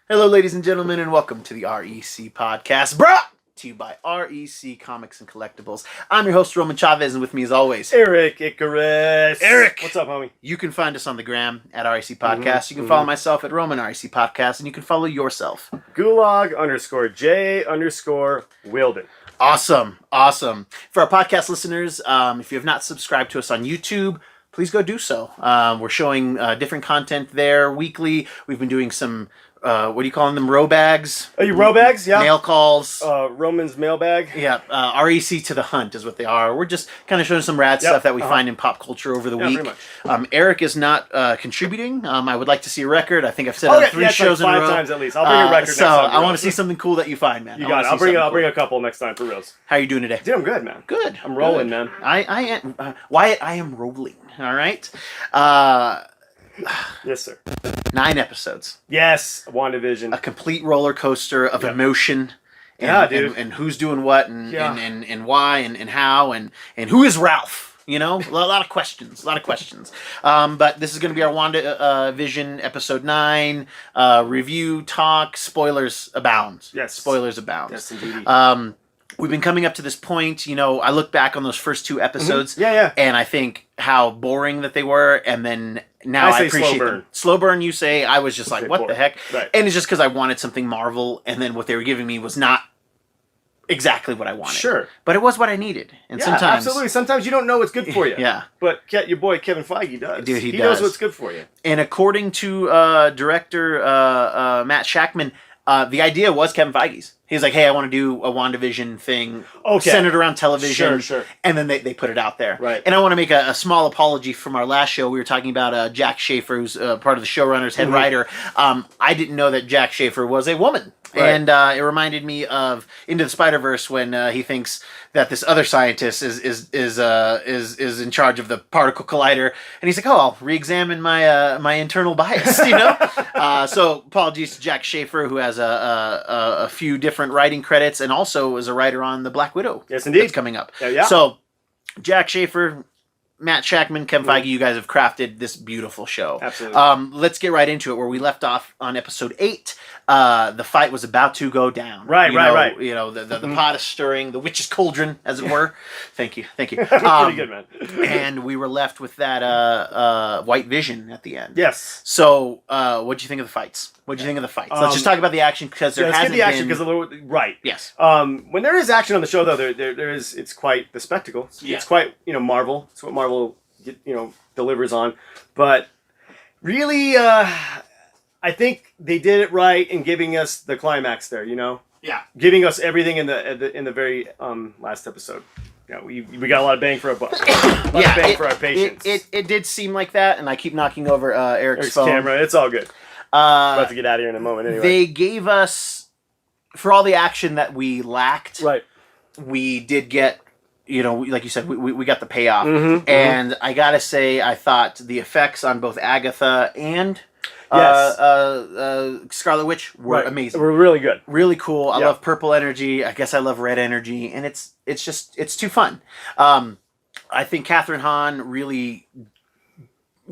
Hello, ladies and gentlemen, and welcome to the REC podcast, brought to you by REC Comics and Collectibles. I'm your host, Roman Chavez, and with me as always, Erik Icarus. Eric! What's up, homie? You can find us on the gram at REC Podcast. You can follow myself at Roman REC Podcast, and you can follow yourself. Gulag_J_Wilden. Awesome. For our podcast listeners, if you have not subscribed to us on YouTube, please go do so. We're showing different content there weekly. We've been doing some, what do you call them, row bags? Oh, you row bags? Yeah. Mail calls. Roman's mailbag. Yeah, REC to the hunt is what they are. We're just kind of showing some rad stuff that we find in pop culture over the week. Pretty much. Eric is not contributing. I would like to see a record. I think I've said it on 3 shows in a row. 5 times at least. I'll bring a record next time. I want to see something cool that you find, man. You got it. I'll bring a couple next time for reals. How are you doing today? Dude, I'm good, man. Good. I'm rolling, man. I am Wyatt. I am rolling. All right. Yes, sir. 9 episodes. Yes, WandaVision. A complete roller coaster of emotion. Yeah, dude. And who's doing what and why and how and who is Ralph? You know, a lot of questions. But this is going to be our WandaVision episode 9 review talk. Spoilers abound. Yes. Spoilers abound. Yes, indeed. We've been coming up to this point, you know, I look back on those first 2 episodes and I think how boring that they were, and then now I appreciate them. Slow burn, you say. I was just like, what the heck? Right. And it's just because I wanted something Marvel, and then what they were giving me was not exactly what I wanted. Sure. But it was what I needed. And sometimes... absolutely. Sometimes you don't know what's good for you. Yeah. But your boy Kevin Feige does. Dude, he knows what's good for you. And according to director Matt Shackman, the idea was Kevin Feige's. He's like, hey, I want to do a WandaVision thing centered around television. Sure. And then they put it out there. Right. And I want to make a small apology from our last show. We were talking about Jack Schaefer, who's part of the showrunners, head writer. I didn't know that Jack Schaefer was a woman. Right. And it reminded me of Into the Spider-Verse when he thinks that this other scientist is in charge of the particle collider, and he's like, "Oh, I'll re-examine my internal bias," you know. So apologies to Jack Schaefer, who has a few different writing credits, and also is a writer on the Black Widow. Yes, indeed. That's coming up. Yeah. So Jack Schaefer, Matt Shackman, Kevin Feige, you guys have crafted this beautiful show. Absolutely. Let's get right into it. Where we left off on episode 8, the fight was about to go down. Right. You know, the pot is stirring, the witch's cauldron, as it were. Thank you. Pretty good, man. And we were left with that white vision at the end. Yes. So, what'd you think of the fights? Let's just talk about the action, because there hasn't been... Let's get the action, because right. Yes. When there is action on the show, though, there is, it's quite the spectacle. It's quite, Marvel. It's what Marvel, delivers on. But really, I think they did it right in giving us the climax there, Yeah. Giving us everything in the very last episode. Yeah, we got a lot of bang for our buck. A lot of bang for our patience. It did seem like that, and I keep knocking over Eric's phone. Camera. It's all good. About to get out of here in a moment anyway. They gave us, for all the action that we lacked, right. We did get, like you said, we got the payoff. And I gotta say, I thought the effects on both Agatha and Scarlet Witch were amazing. We're really good. Really cool. I love purple energy. I guess I love red energy. And it's too fun. I think Catherine Hahn really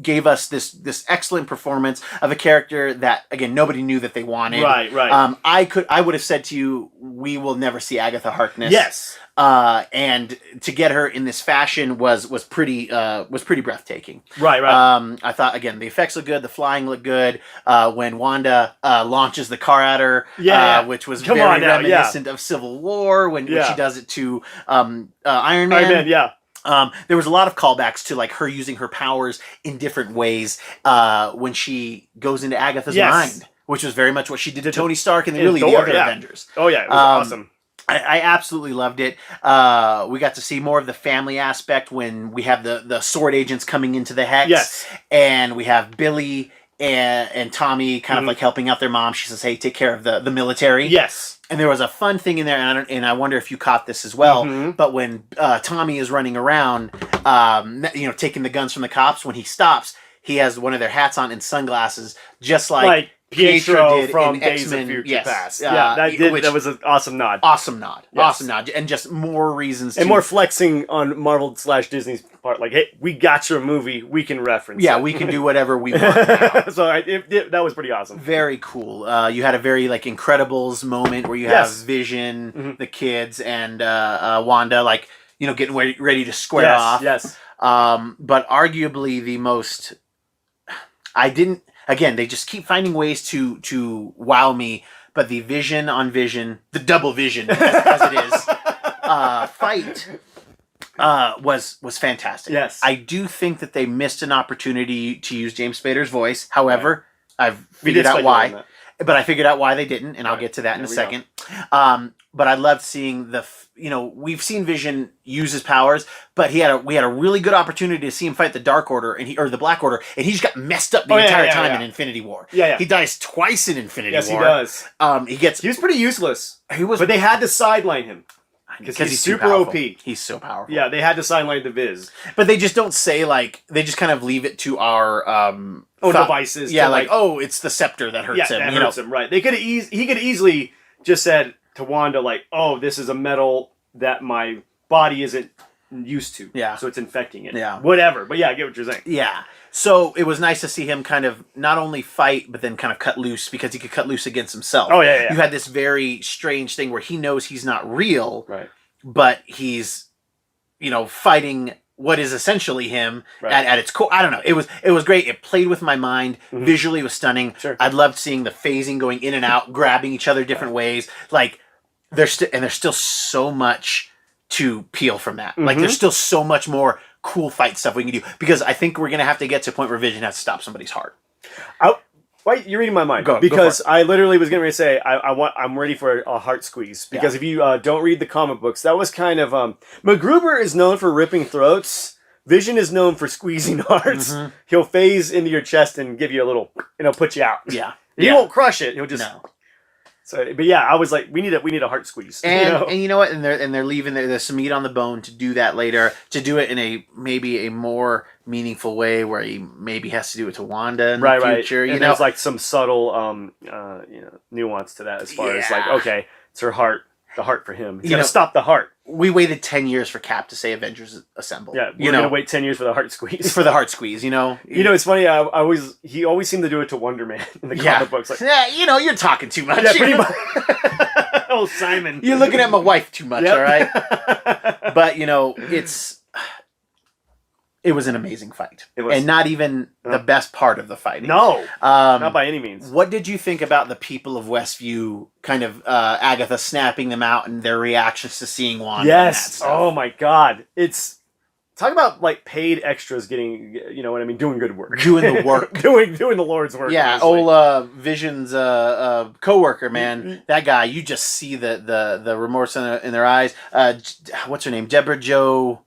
gave us this excellent performance of a character that, again, nobody knew that they wanted. Right. I would have said to you, we will never see Agatha Harkness. Yes. And to get her in this fashion was pretty breathtaking. Right. I thought, again, the effects look good, the flying looked good. When Wanda launches the car at her, which was very reminiscent of Civil War when she does it to Iron Man. There was a lot of callbacks to like her using her powers in different ways when she goes into Agatha's mind, which was very much what she did to Tony Stark and really the other Avengers. Oh yeah, it was awesome. I absolutely loved it. We got to see more of the family aspect when we have the sword agents coming into the Hex. Yes. And we have Billy and Tommy kind of like helping out their mom. She says, hey, take care of the military. Yes. And there was a fun thing in there, and I wonder if you caught this as well. But when Tommy is running around, taking the guns from the cops, when he stops, he has one of their hats on and sunglasses, just like Pietro did from in Days of X-Men, Future yes. Past. Which- That was an awesome nod. Awesome nod. Yes. Awesome nod. And just more reasons And to... more flexing on Marvel/Disney's part. Like, hey, we got your movie. We can reference Yeah, it. we can do whatever we want now. So that was pretty awesome. Very cool. You had a very like Incredibles moment where you have Vision, the kids, and Wanda like getting ready to square off. Yes. But arguably the most, Again, they just keep finding ways to wow me. But the Vision on Vision, the double Vision as it is, fight was fantastic. Yes. I do think that they missed an opportunity to use James Spader's voice. However, I've figured out why. But I figured out why they didn't, and I'll get to that in a second. But I loved seeing we've seen Vision use his powers, but we had a really good opportunity to see him fight the Dark Order or the Black Order, and he just got messed up the entire time in Infinity War. Yeah. He dies twice in Infinity War. Yes, he does. He was pretty useless. But they had to sideline him. Because he's super OP. He's so powerful. Yeah, they had to sideline the Viz. But they just don't say, they just kind of leave it to our own devices. Yeah, it's the scepter that hurts him. That hurts him, right. He could easily just said to Wanda, this is a metal that my body isn't used to. Yeah. So it's infecting it. Yeah. Whatever. But yeah, I get what you're saying. Yeah. So it was nice to see him kind of not only fight, but then kind of cut loose because he could cut loose against himself. Oh, yeah. You had this very strange thing where he knows he's not real, right? But he's, fighting what is essentially him at its core. I don't know. It was great. It played with my mind. Mm-hmm. Visually, it was stunning. Sure. I loved seeing the phasing going in and out, grabbing each other different ways. There's still so much to peel from that. Mm-hmm. There's still so much more cool fight stuff we can do because I think we're gonna have to get to a point where Vision has to stop somebody's heart. Wait, you're reading my mind. Go I literally was going to say I'm ready for a heart squeeze because if you don't read the comic books, that was kind of MacGruber is known for ripping throats. Vision is known for squeezing hearts. Mm-hmm. He'll phase into your chest and give you a little, put you out. Yeah, he won't crush it. He'll just. No. So, but yeah, I was like, we need a heart squeeze, and you know what? And they're leaving. There's some meat on the bone to do that later. To do it in maybe a more meaningful way, where he maybe has to do it to Wanda in the future. Right. There's some subtle, nuance to that as far as okay, it's her heart, the heart for him. He's gonna stop the heart. We waited 10 years for Cap to say Avengers Assemble. Yeah, we're gonna wait 10 years for the heart squeeze. For the heart squeeze, it's funny. He always seemed to do it to Wonder Man in the comic books. You're talking too much. Yeah, pretty much. Oh, Simon, you're looking at my wife too much. All right, but it was an amazing fight. It was, and not even the best part of the fighting. No, not by any means. What did you think about the people of Westview, kind of Agatha snapping them out and their reactions to seeing Wanda? Yes. Oh my God. It's talk about paid extras getting, doing good work, doing the work, doing the Lord's work. Yeah. Honestly. Old Vision's coworker, man. That guy, you just see the remorse in their eyes. What's her name? Deborah Jo.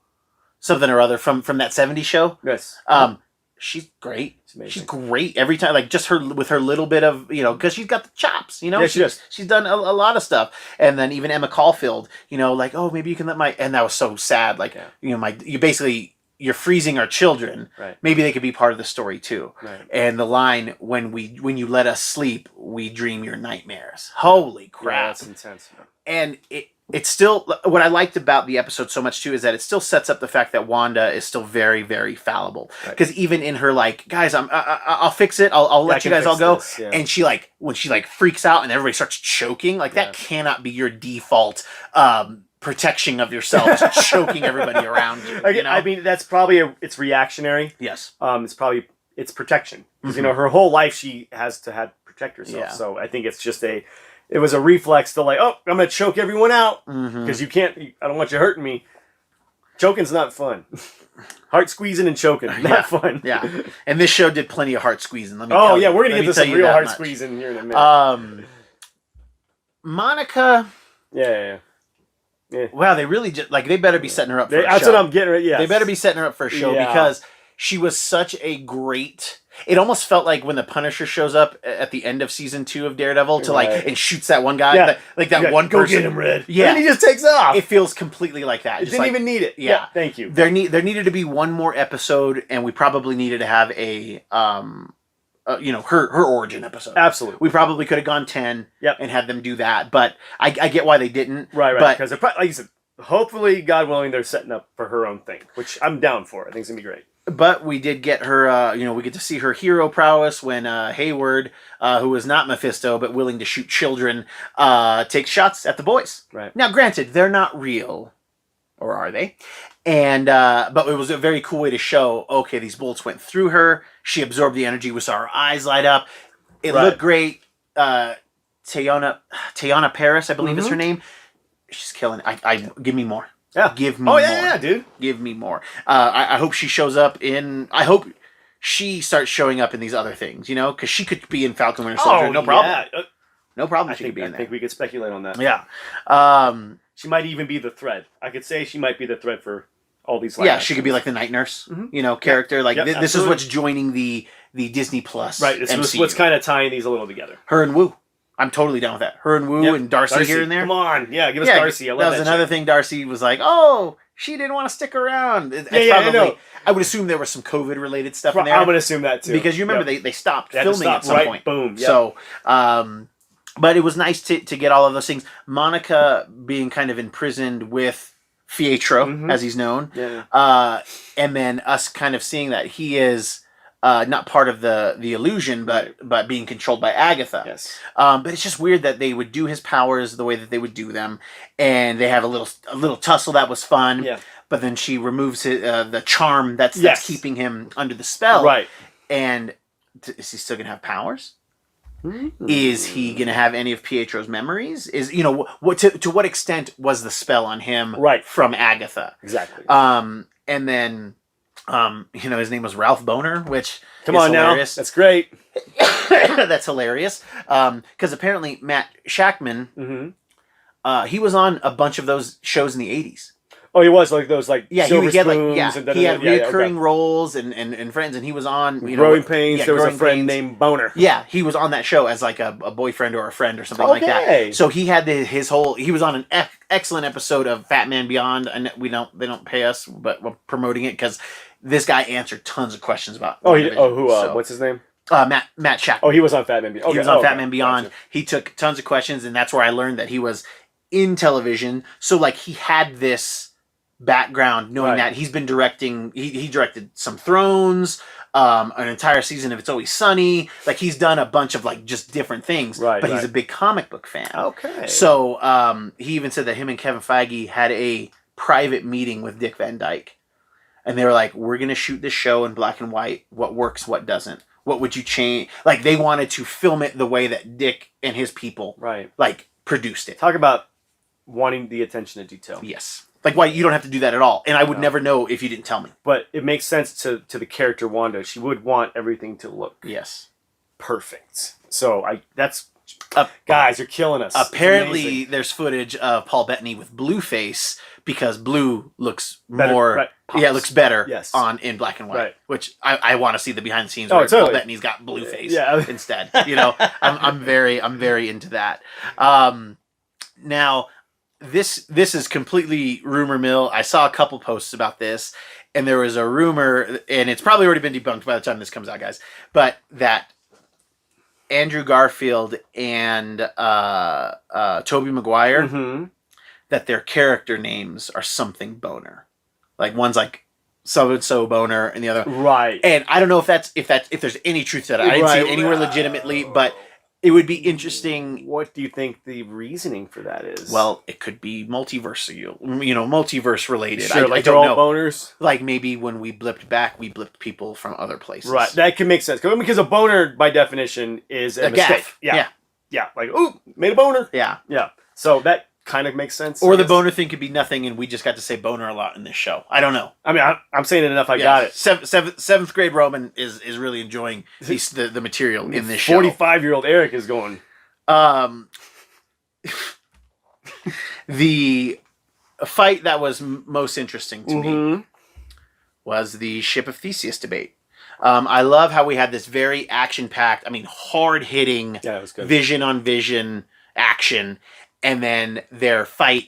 Something or other from that 70s show. Yes. She's great. She's great every time. Just her with her little bit of because she's got the chops. Yeah, she does. She's done a lot of stuff. And then even Emma Caulfield. Maybe you can let and that was so sad. You're freezing our children. Right. Maybe they could be part of the story too. Right. And the line when you let us sleep, we dream your nightmares. Holy crap! Yeah, that's intense. And it's still what I liked about the episode so much too is that it still sets up the fact that Wanda is still very, very fallible. Because even in her guys, I'll fix it. I'll let you guys all go. Yeah. And she when she freaks out and everybody starts choking, that cannot be your default protection of yourself, choking everybody around you. I mean, that's probably it's reactionary. Yes. It's protection because her whole life she has to protect herself. Yeah. So I think it's just it was a reflex to I'm gonna choke everyone out because you can't. I don't want you hurting me. Choking's not fun. Heart squeezing and choking, not fun. Yeah, and this show did plenty of heart squeezing. Let me. We're gonna get to some real heart squeezing here in a minute. Monica. Yeah. Wow, they really just they better be setting her up for a show. That's what I'm getting. Yeah, they better be setting her up for a show because she was such a great. It almost felt like when the Punisher shows up at the end of season 2 of Daredevil to and shoots that one guy, that one person. Go get him, Red. Yeah, and he just takes off. It feels completely like that. It didn't even need it. Yeah, thank you. There needed to be one more episode, and we probably needed to have a her origin episode. Absolutely. We probably could have gone 10 and had them do that, but I get why they didn't. Right. But because like you said, hopefully, God willing, they're setting up for her own thing, which I'm down for. I think it's going to be great. But we did get her, we get to see her hero prowess when Hayward, who is not Mephisto but willing to shoot children, takes shots at the boys. Right. Now, granted, they're not real, or are they? And but it was a very cool way to show, okay, these bullets went through her. She absorbed the energy. We saw her eyes light up. It looked great. Teyana Paris, I believe is her name. She's killing it. I give me more. Yeah. Give me more. Yeah, dude. Give me more. I hope she shows up in... I hope she starts showing up in these other things, because she could be in Falcon Winter Soldier. No problem. Yeah. No problem she could be in there. I think we could speculate on that. Yeah. She might even be the thread. I could say she might be the thread for all these she could be like the night nurse, character. Like, this is what's joining the Disney Plus This is what's kind of tying these a little together. Her and Wu. I'm totally down with that. Her and Wu and Darcy here and there. Come on. Yeah, give us Darcy. I love that was another thing. Darcy was like, oh, she didn't want to stick around. I would assume there was some COVID-related stuff in there. I would assume that, too. Because you remember they stopped filming at some point. Boom. Yep. So, but it was nice to get all of those things. Monica being kind of imprisoned with Pietro, as he's known. Yeah. And then us kind of seeing that he is... not part of the illusion, but being controlled by Agatha. Yes. But it's just weird that they would do his powers the way that they would do them, and they have a little tussle that was fun. Yeah. But then she removes the charm that's keeping him under the spell. Right. And is he still gonna have powers? Mm-hmm. Is he gonna have any of Pietro's memories? Is to what extent was the spell on him from Agatha? Exactly. And then. His name was Ralph Boner, which Come on hilarious. Now. That's great. That's hilarious. Because apparently Matt Shackman, he was on a bunch of those shows in the 80s. Oh, he was like those he had reoccurring roles and friends, and he was on Growing Pains. There was a friend named Boner. Yeah, he was on that show as like a boyfriend or a friend or something like that. So he had his whole. He was on an excellent episode of Fat Man Beyond, and they don't pay us, but we're promoting it because this guy answered tons of questions about. What's his name? Matt Shackman. Oh, he was on Fat Man Beyond. He was on Fat Man Beyond. Gotcha. He took tons of questions, and that's where I learned that he was in television. So like he had this background knowing that he's been directing. He directed some Thrones, an entire season of It's Always Sunny. Like he's done a bunch of like just different things. But he's a big comic book fan. Okay. So he even said that him and Kevin Feige had a private meeting with Dick Van Dyke. And they were like, we're going to shoot this show in black and white. What works, what doesn't. What would you change? Like, they wanted to film it the way that Dick and his people, produced it. Talk about wanting the attention to detail. Yes. Like, why you don't have to do that at all. And I would never know if you didn't tell me. But it makes sense to the character Wanda. She would want everything to look perfect. So, guys, you're killing us. Apparently, there's footage of Paul Bettany with blue face because blue looks better, looks better in black and white. Which I want to see the behind the scenes where Paul Bettany's got blue face instead. I'm very into that. Now, this is completely rumor mill. I saw a couple posts about this, and there was a rumor, and it's probably already been debunked by the time this comes out, guys. But that Andrew Garfield and Tobey Maguire, that their character names are something Boner. Like one's like so and so Boner, and the other And I don't know if there's any truth to that. I didn't see it anywhere legitimately, but it would be interesting. What do you think the reasoning for that is? Well, it could be multiverse related. Sure, I don't know. Boners. Like maybe when we blipped back, we blipped people from other places. Right, that can make sense because a boner by definition is a mistake. Gaff. Yeah. Like ooh, made a boner. Yeah. So that kind of makes sense. Or the boner thing could be nothing, and we just got to say boner a lot in this show. I don't know. I mean, I'm saying it enough. I got it. Seventh grade Roman is really enjoying the material in this show. 45-year-old Erik is going. The fight that was most interesting to me was the Ship of Theseus debate. I love how we had this very action-packed, hard-hitting vision on vision action, and then their fight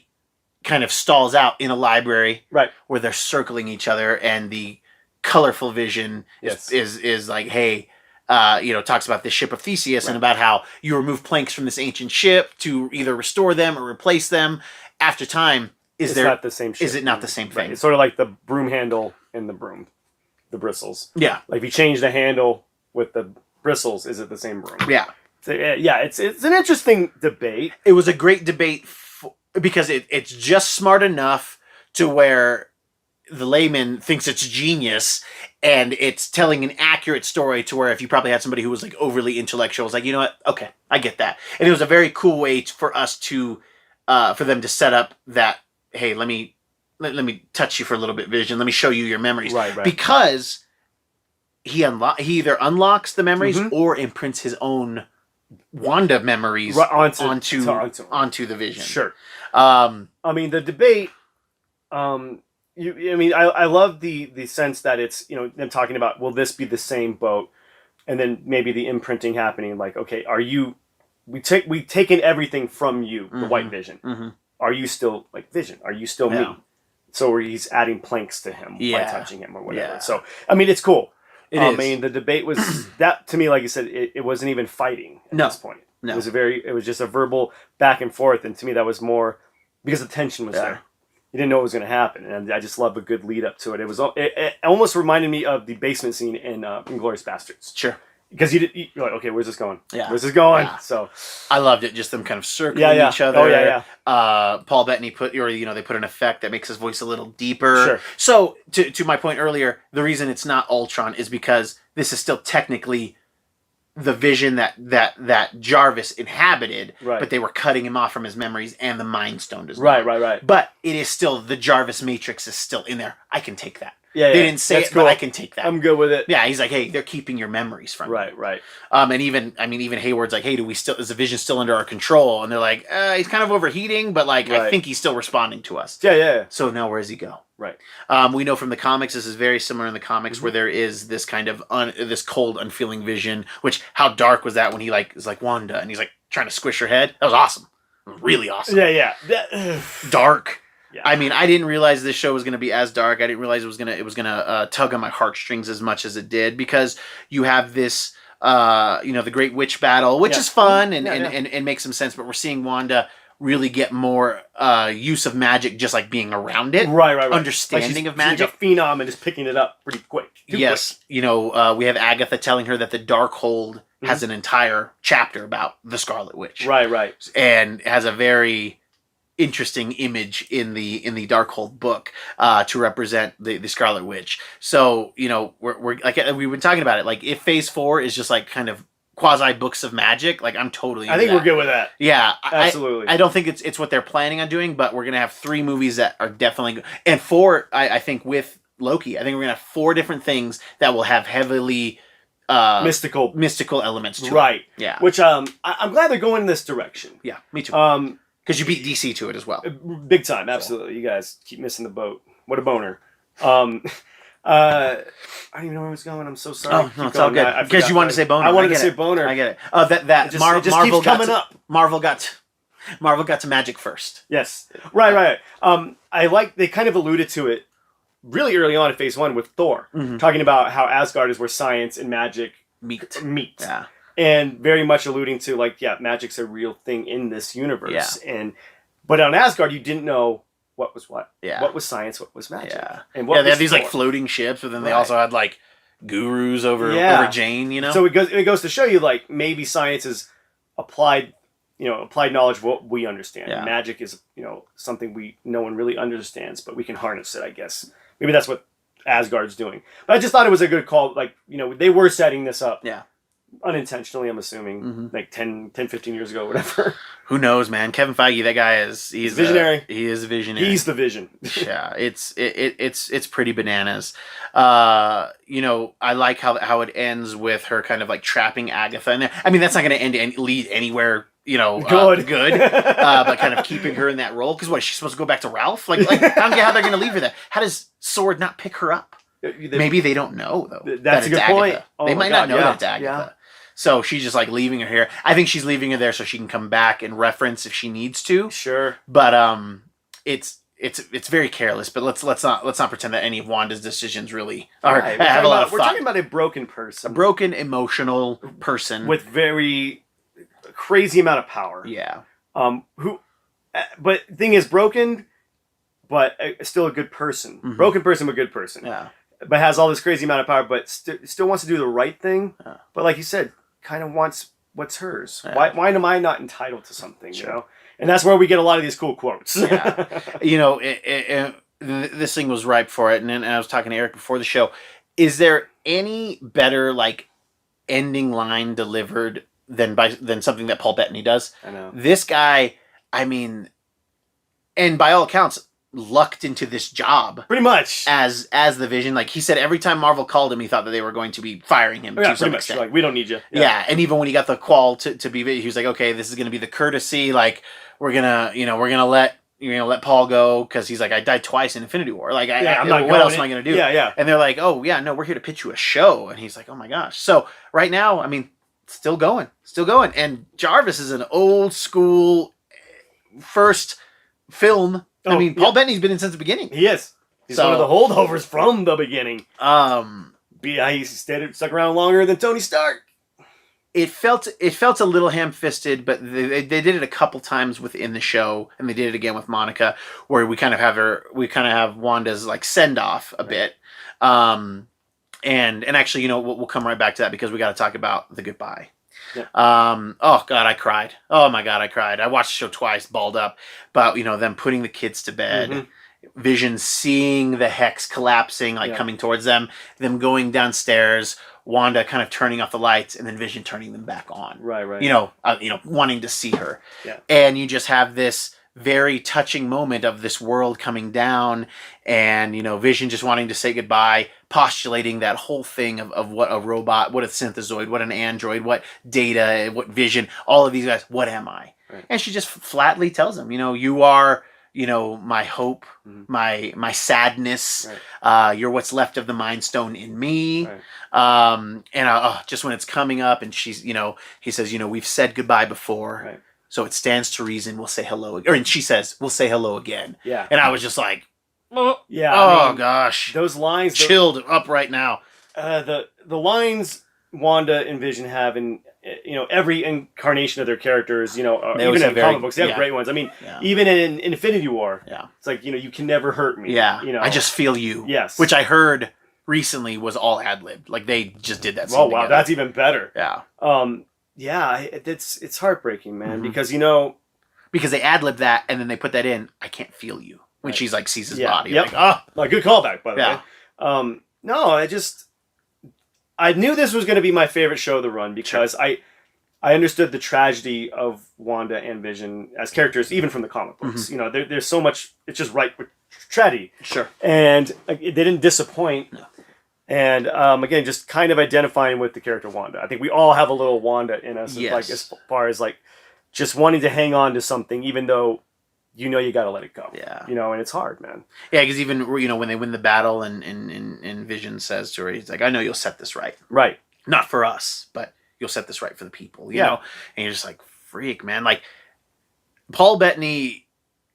kind of stalls out in a library where they're circling each other, and the colorful vision is like, hey, talks about the ship of Theseus and about how you remove planks from this ancient ship to either restore them or replace them. After time, it's not the same ship. Is it not the same thing? Right. It's sort of like the broom handle and the bristles. Yeah. Like if you change the handle with the bristles, is it the same broom? Yeah. So, it's an interesting debate. It was a great debate because it's just smart enough to where the layman thinks it's genius, and it's telling an accurate story to where if you probably had somebody who was like overly intellectual, it's like, you know what? Okay, I get that. And it was a very cool way for us to, for them to set up that, hey, let me touch you for a little bit, Vision. Let me show you your memories. Right. Because he either unlocks the memories or imprints his own Wanda memories onto the Vision. Sure. I mean, the debate. I love the sense that it's them talking about, will this be the same boat, and then maybe the imprinting happening. Like, okay, we've taken everything from you, the White Vision. Mm-hmm. Are you still like Vision? Are you still me? So he's adding planks to him by touching him or whatever. Yeah. So I mean, it's cool. It is. I mean, the debate was that to me, like you said, it wasn't even fighting at this point. No. It was just a verbal back and forth, and to me that was more because the tension was there. You didn't know what was going to happen, and I just love a good lead up to it. It almost reminded me of the basement scene in Inglourious Bastards. Sure. Because you're like, okay, where's this going? Yeah. Where's this going? Yeah. So I loved it, just them kind of circling each other. Oh, yeah. Paul Bettany they put an effect that makes his voice a little deeper. Sure. So to my point earlier, the reason it's not Ultron is because this is still technically the Vision that Jarvis inhabited, but they were cutting him off from his memories, and the Mind Stone is gone. Right. But it is still, the Jarvis Matrix is still in there. I can take that. Yeah, they didn't say it, cool. But I can take that. I'm good with it. Yeah, he's like, hey, they're keeping your memories from you. Right. And even Hayward's like, hey, is the Vision still under our control? And they're like, he's kind of overheating, but I think he's still responding to us. Yeah. So now where does he go? Right. We know from the comics, this is very similar in the comics, where there is this kind of this cold, unfeeling Vision. Which, how dark was that when he is like Wanda, and he's like trying to squish her head? That was awesome. It was really awesome. Yeah. Dark. Yeah. I mean, I didn't realize this show was going to be as dark. I didn't realize it was gonna tug on my heartstrings as much as it did, because you have this, the Great Witch battle, which is fun and makes some sense. But we're seeing Wanda really get more use of magic, just like being around it, right. Understanding of magic, she's a phenom and just picking it up pretty quick. Yes, we have Agatha telling her that the Darkhold has an entire chapter about the Scarlet Witch, right, and has a very interesting image in the Darkhold book to represent the Scarlet Witch. So we're like, we've been talking about it. Like, if Phase 4 is just like kind of quasi books of magic, like, I'm totally into that. We're good with that. Yeah, absolutely. I don't think it's what they're planning on doing, but we're gonna have 3 movies that are definitely good. And 4, I think with Loki, I think we're gonna have 4 different things that will have heavily mystical elements to it. Right. Yeah. Which I'm glad they're going in this direction. Yeah, me too. Because you beat DC to it as well. Big time, absolutely. You guys keep missing the boat. What a boner. I don't even know where I was going. I'm so sorry. Oh, no, it's all good. Because you wanted to say boner. I wanted to say boner. I get it. Marvel keeps coming up. Marvel got to magic first. Yes. Right. They kind of alluded to it really early on in Phase 1 with Thor, talking about how Asgard is where science and magic meet. Yeah. And very much alluding to, magic's a real thing in this universe. Yeah. But on Asgard, you didn't know what was what. Yeah. What was science, what was magic. Yeah. And they had these floating ships, but then they also had gurus over Jane, So it goes to show you maybe science is applied knowledge of what we understand. Yeah. Magic is, something no one really understands, but we can harness it, I guess. Maybe that's what Asgard's doing. But I just thought it was a good call. They were setting this up. Yeah. Unintentionally, I'm assuming, 10, 15 years ago, whatever. Who knows, man? Kevin Feige, that guy he's visionary. He is visionary. He's the vision. Yeah, it's pretty bananas. I like how it ends with her kind of trapping Agatha in there. I mean, that's not going to lead anywhere. Good. But kind of keeping her in that role, because what, is she supposed to go back to Ralph? I don't get how they're going to leave her there. How does Sword not pick her up? Maybe they don't know though. That's a good point. They might not know that it's Agatha. Yeah. So she's just leaving her here. I think she's leaving her there so she can come back and reference if she needs to. Sure. But it's it's very careless. But let's not pretend that any of Wanda's decisions really are Right. have a lot of We're thought. talking about a broken person, A broken, emotional person with very crazy amount of power. Yeah. But thing is broken, but still a good person. Mm-hmm. Broken person, but good person. Yeah. But has all this crazy amount of power, but still wants to do the right thing. Yeah. But like you said, kind of wants what's hers. Yeah. Why am I not entitled to something? Sure. You know, and that's where we get a lot of these cool quotes. Yeah. You know, this thing was ripe for it, and I was talking to Eric before the show. Is there any better like ending line delivered than something that Paul Bettany does? I know. This guy, I mean, and by all accounts, lucked into this job Pretty much. as the Vision. Like he said, every time Marvel called him, he thought that they were going to be firing him to some extent. Like, we don't need you. Yeah, and even when he got the call to be, he was like, okay, this is going to be the courtesy. Like we're gonna let Paul go because he's like, I died twice in Infinity War. Like, I'm not what else am I gonna do? Yeah. And they're like, oh yeah, no, we're here to pitch you a show. And he's like, oh my gosh. So right now, I mean, still going. And Jarvis is an old school first film. I mean, Paul Bettany's been in since the beginning. He is. He's one of the holdovers from the beginning. He stuck around longer than Tony Stark. It felt a little ham-fisted, but they did it a couple times within the show, and they did it again with Monica, where we kind of have Wanda's like send off a bit, and actually, you know, we'll come right back to that because we got to talk about the goodbye. Yeah. Oh God, I cried. Oh my God, I cried. I watched the show twice, balled up, but you know, them putting the kids to bed. Mm-hmm. Vision seeing the hex collapsing, like coming towards them going downstairs, Wanda kind of turning off the lights, and then Vision turning them back on. Right. You know, wanting to see her. Yeah. And you just have this very touching moment of this world coming down, and you know, Vision just wanting to say goodbye, postulating that whole thing of what a robot, what a synthezoid, what an android, what Data, what Vision, all of these guys. What am I? Right. And she just flatly tells him, you know, you are, you know, my hope, my sadness. Right. You're what's left of the Mind Stone in me. Right. And just when it's coming up, and she's, you know, he says, you know, we've said goodbye before, right. So it stands to reason we'll say hello. And she says, we'll say hello again. Yeah. And I was just like, yeah. Oh, I mean, gosh, those lines chilled up right now. The lines Wanda and Vision have in, you know, every incarnation of their characters, you know, even in comic books, they have great ones. I mean, even in Infinity War, it's like, you know, you can never hurt me. Yeah, you know, I just feel you. Yes, which I heard recently was all ad-libbed. Like they just did that. Oh wow, together. That's even better. Yeah. It's heartbreaking, man, because you know, because they ad-libbed that and then they put that in. I can't feel you when she's like sees his body. Yep. Like, good callback, by the way. No, I knew this was going to be my favorite show to run because I understood the tragedy of Wanda and Vision as characters, even from the comic books. Mm-hmm. You know, there's so much, it's just right with tragedy. Sure. And they didn't disappoint. No. And again, just kind of identifying with the character Wanda. I think we all have a little Wanda in us, like as far as like just wanting to hang on to something, even though you know you got to let it go. Yeah. You know, and it's hard, man. Yeah, because even, you know, when they win the battle and Vision says to her, he's like, I know you'll set this right. Right. Not for us, but you'll set this right for the people, you know? And you're just like, freak, man. Like, Paul Bettany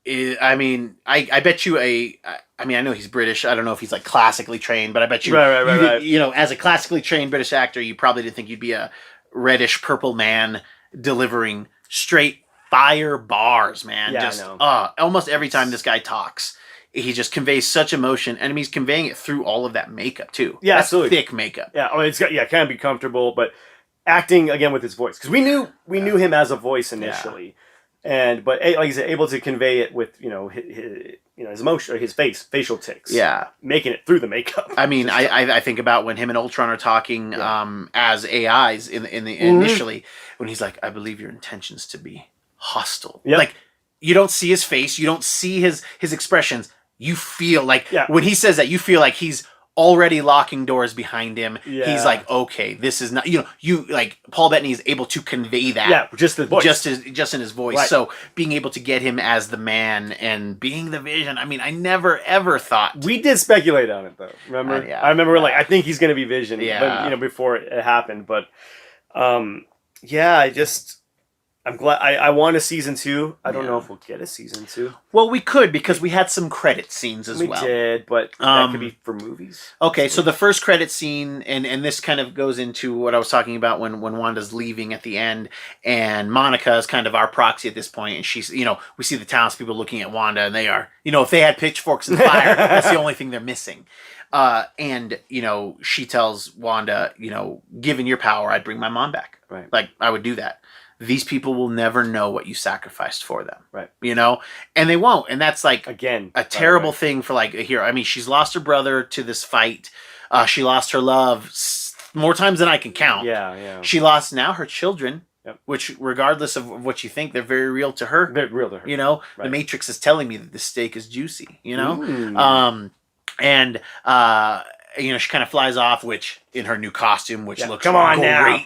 is, I mean, I bet you I mean, I know he's British. I don't know if he's like classically trained, but I bet you, right. You know, as a classically trained British actor, you probably didn't think you'd be a reddish purple man delivering straight fire bars, man. Yeah, just I know. Almost every time this guy talks, he just conveys such emotion, and I mean, he's conveying it through all of that makeup too. Yeah, that's absolutely. Thick makeup. Yeah, I mean, it's got can be comfortable, but acting again with his voice, because we knew him as a voice initially, but like he's able to convey it with his emotion, his facial tics. Yeah, making it through the makeup. I mean, I think about when him and Ultron are talking as AIs in the initially, when he's like, I believe your intentions to be hostile. Yep. Like, you don't see his face, you don't see his expressions. You feel like when he says that, you feel like he's already locking doors behind him. Yeah. He's like, okay, this is not, you like Paul Bettany is able to convey that. Yeah, just the voice. Just in his voice. Right. So being able to get him as the man and being the Vision, I mean, I never ever thought. We did speculate on it though. Remember? I remember we're like, I think he's gonna be Vision. Yeah. But, before it happened. But I'm glad. I want a season 2. I don't know if we'll get a season 2. Well, we could because we had some credit scenes as well. We did, but that could be for movies. Okay, so the first credit scene, and this kind of goes into what I was talking about when Wanda's leaving at the end, and Monica is kind of our proxy at this point, and she's, we see the townspeople looking at Wanda, and they are, if they had pitchforks and fire, that's the only thing they're missing. And, she tells Wanda, given your power, I'd bring my mom back. Right. Like, I would do that. These people will never know what you sacrificed for them. Right. And they won't. And that's like again a terrible thing for like a hero. I mean, she's lost her brother to this fight. She lost her love more times than I can count. Yeah. She lost now her children, yep. Which regardless of what you think, they're very real to her. They're real to her. Right. The Matrix is telling me that the steak is juicy, And she kind of flies off, which in her new costume, which looks great. Now.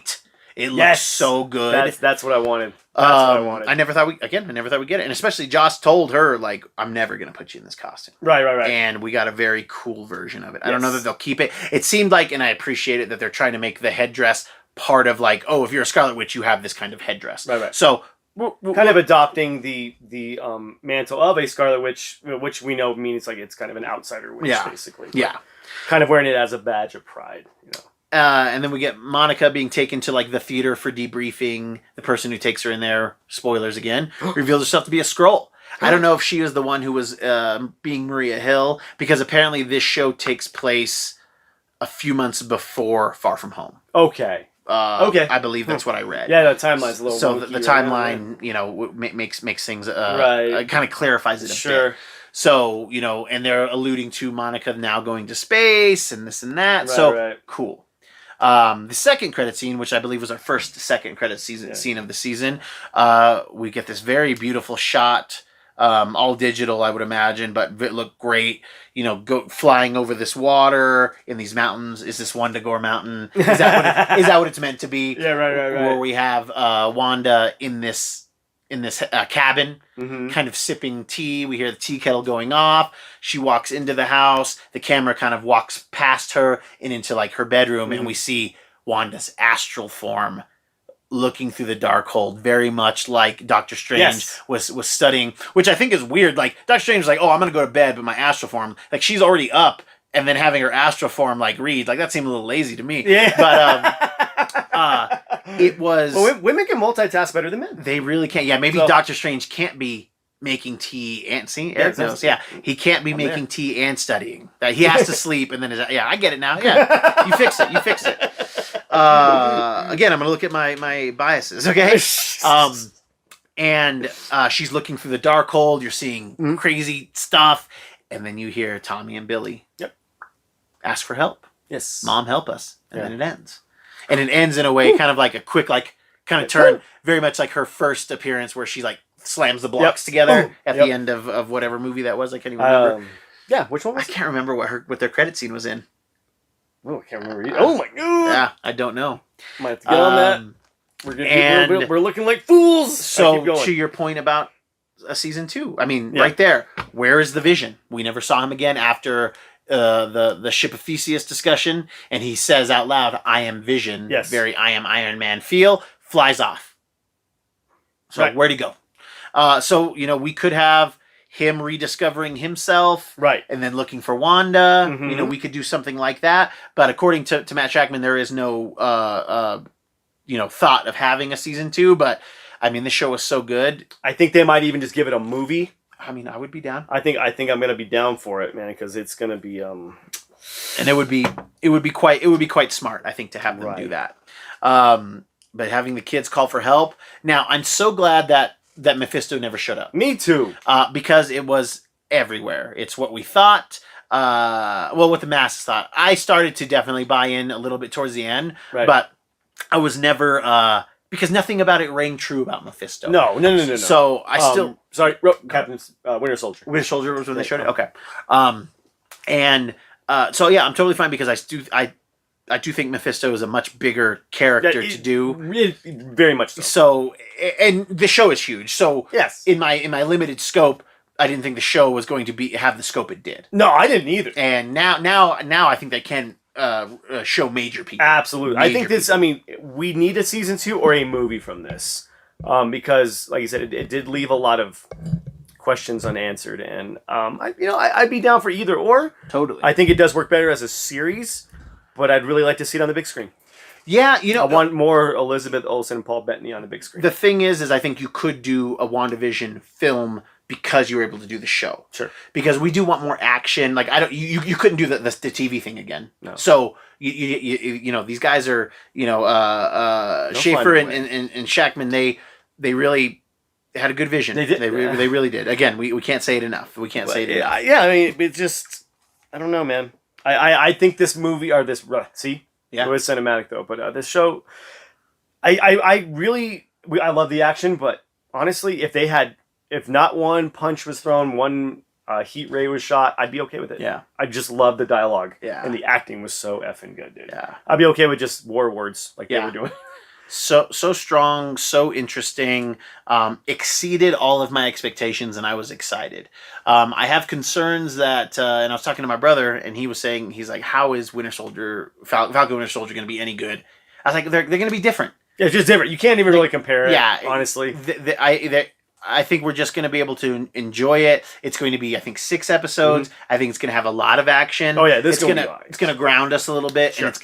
It looks so good. That's what I wanted. That's what I wanted. I never thought we'd get it. And especially Joss told her, like, I'm never going to put you in this costume. Right. And we got a very cool version of it. I don't know that they'll keep it. It seemed like, and I appreciate it, that they're trying to make the headdress part of like, oh, if you're a Scarlet Witch, you have this kind of headdress. Right. So kind of adopting the mantle of a Scarlet Witch, which we know means like it's kind of an outsider witch, basically. Yeah. Kind of wearing it as a badge of pride, And then we get Monica being taken to like the theater for debriefing. The person who takes her in there, spoilers again, reveals herself to be a Skrull. I don't know if she was the one who was being Maria Hill, because apparently this show takes place a few months before Far From Home. Okay. I believe that's what I read. Yeah, the timeline's a little. So the timeline, makes things kind of clarifies it a bit. So and they're alluding to Monica now going to space and this and that. Cool. The second credit scene, which I believe was our second credit scene of the season, we get this very beautiful shot, all digital, I would imagine, but it looked great. Go flying over this water in these mountains. Is this Wandagore Mountain? Is that what it's meant to be? Yeah, right. Where we have Wanda in this cabin, mm-hmm. kind of sipping tea. We hear the tea kettle going off. She walks into the house. The camera kind of walks past her and into like her bedroom, mm-hmm. and we see Wanda's astral form looking through the Darkhold, very much like Doctor Strange was studying, which I think is weird. Like Doctor Strange was like, "Oh, I'm gonna go to bed," but my astral form, like she's already up, and then having her astral form like read, like that seemed a little lazy to me. Yeah, but it was. Well, women can multitask better than men. They really can. Yeah, maybe Doctor Strange can't be making tea and see. Eric knows. Yeah, he can't be making tea and studying. He has to sleep, and then I get it now. Yeah, you fix it. Again, I'm gonna look at my biases. Okay. And she's looking through the Darkhold. You're seeing crazy stuff, and then you hear Tommy and Billy. Yep. Ask for help. Yes. Mom, help us. And then it ends. And it ends in a way kind of like a quick, kind of turn, very much like her first appearance where she slams the blocks together at the end of whatever movie that was. I can't even remember. Which one was I can't remember what their credit scene was in. Oh, I can't remember either. Oh my god! Yeah, I don't know. Might have to get on that. We're looking like fools. So to your point about a season 2, I mean, right there, where is the Vision? We never saw him again after the ship of Theseus discussion, and he says out loud, "I am Vision." Yes. Very I am Iron Man feel. Flies off. So where'd he go? So we could have him rediscovering himself, right, and then looking for Wanda. Mm-hmm. We could do something like that. But according to Matt Shakman, there is no thought of having a season 2. But I mean, this show was so good. I think they might even just give it a movie. I mean, I would be down. I think I'm gonna be down for it, man, because it's gonna be and it would be quite smart, I think, to have them do that. But having the kids call for help. Now, I'm so glad that Mephisto never showed up. Me too. Because it was everywhere. It's what we thought. What the masses thought. I started to definitely buy in a little bit towards the end, but I was never because nothing about it rang true about Mephisto. No. So I still Captain Winter Soldier. Winter Soldier was when they showed it. Okay, so yeah, I'm totally fine because I do think Mephisto is a much bigger character to do. Very much so. So, and the show is huge. So, yes, in my limited scope, I didn't think the show was going to have the scope it did. No, I didn't either. And now I think they can show major people. Absolutely. I think this. I mean, we need a season 2 or a movie from this. because, like you said, it did leave a lot of questions unanswered, and I'd be down for either or. Totally. I think it does work better as a series, but I'd really like to see it on the big screen. Yeah, I want more Elizabeth Olsen and Paul Bettany on the big screen. The thing is I think you could do a WandaVision film because you were able to do the show. Sure. Because we do want more action. Like you couldn't do the TV thing again. No. So you these guys are Schaefer and Shackman. They really had a good vision. They did. They really did. Again, we can't say it enough. We can't say it enough. Yeah, I mean, it just, I don't know, man. I think this movie or this it was cinematic though, but this show, I love the action, but honestly, if not one punch was thrown, one heat ray was shot, I'd be okay with it. Yeah. I just love the dialogue. Yeah. And the acting was so effing good, dude. Yeah. I'd be okay with just war words like they were doing. So strong, so interesting, exceeded all of my expectations, and I was excited. I have concerns that, and I was talking to my brother, and he was saying, he's like, how is Falcon Winter Soldier going to be any good? I was like, they're going to be different. Yeah, it's just different. You can't even really compare it, honestly. I think we're just going to be able to enjoy it. It's going to be, I think, 6 episodes. Mm-hmm. I think it's going to have a lot of action. Oh, yeah, it's going to ground us a little bit. Sure.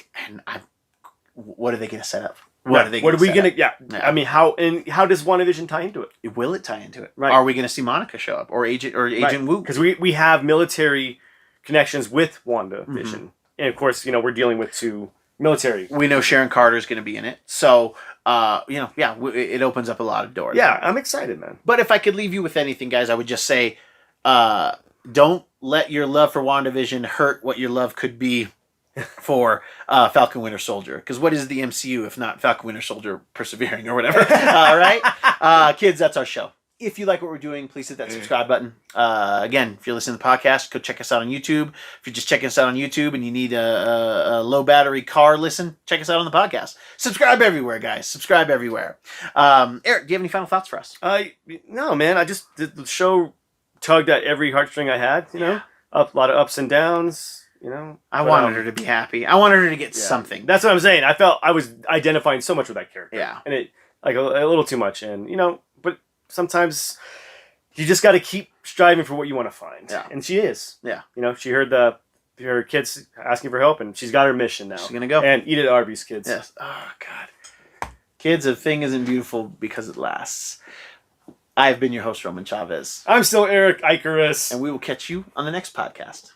What are they going to set up? What are we gonna? Yeah. I mean, how does WandaVision tie into it? Will it tie into it? Right. Are we going to see Monica show up or Agent Wu? Because we have military connections with WandaVision, Mm-hmm. and of course, we're dealing with 2 military. We know Sharon Carter is going to be in it, so it opens up a lot of doors. Yeah, I'm excited, man. But if I could leave you with anything, guys, I would just say, don't let your love for WandaVision hurt what your love could be for Falcon Winter Soldier, because what is the MCU if not Falcon Winter Soldier persevering or whatever? All right, kids, that's our show. If you like what we're doing, please hit that subscribe button. Again, if you're listening to the podcast, go check us out on YouTube. If you're just checking us out on YouTube and you need a low battery car listen, check us out on the podcast. Subscribe everywhere, guys. Subscribe everywhere. Eric, do you have any final thoughts for us? No, man. The show tugged at every heartstring I had. A lot of ups and downs. I wanted her to be happy. I wanted her to get something. That's what I'm saying. I felt I was identifying so much with that character. Yeah. And it, like, a little too much. And, but sometimes you just got to keep striving for what you want to find. Yeah. And she is. Yeah. She heard her kids asking for help, and she's got her mission now. She's going to go. And eat at Arby's, kids. Yes. Oh, God. Kids, a thing isn't beautiful because it lasts. I've been your host, Roman Chavez. I'm still Eric Icarus. And we will catch you on the next podcast.